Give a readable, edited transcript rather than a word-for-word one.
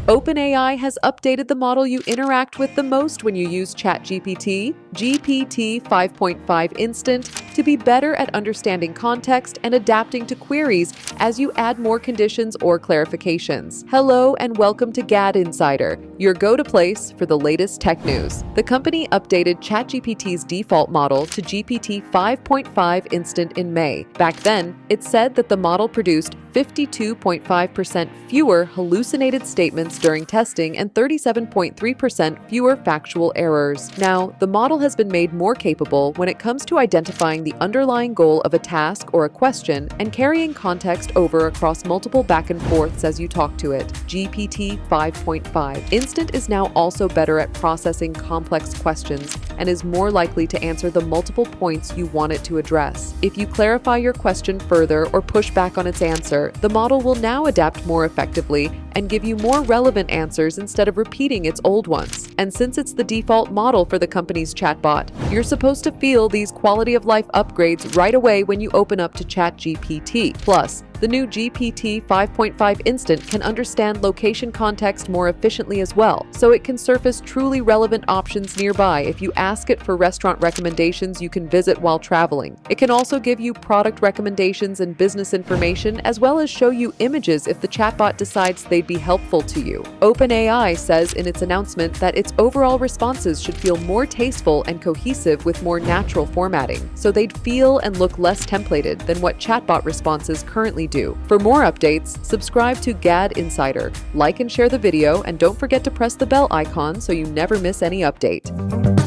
OpenAI has updated the model you interact with the most when you use ChatGPT, GPT-5.5 Instant, to be better at understanding context and adapting to queries as you add more conditions or clarifications. Hello and welcome to GadInsider, your go-to place for the latest tech news. The company updated ChatGPT's default model to GPT-5.5 Instant in May. Back then, it said that the model produced 52.5% fewer hallucinated statements during testing and 37.3% fewer factual errors. Now, the model has been made more capable when it comes to identifying the underlying goal of a task or a question and carrying context over across multiple back and forths as you talk to it. GPT 5.5 Instant is now also better at processing complex questions and is more likely to answer the multiple points you want it to address. If you clarify your question further or push back on its answer, the model will now adapt more effectively and give you more relevant answers instead of repeating its old ones. And since it's the default model for the company's chatbot, you're supposed to feel these quality of life upgrades right away when you open up to ChatGPT. Plus, the new GPT 5.5 Instant can understand location context more efficiently as well, so it can surface truly relevant options nearby if you ask it for restaurant recommendations you can visit while traveling. It can also give you product recommendations and business information, as well as show you images if the chatbot decides they'd be helpful to you. OpenAI says in its announcement that its overall responses should feel more tasteful and cohesive with more natural formatting, so they'd feel and look less templated than what chatbot responses currently do. For more updates, subscribe to GadInsider, like and share the video, and don't forget to press the bell icon so you never miss any update.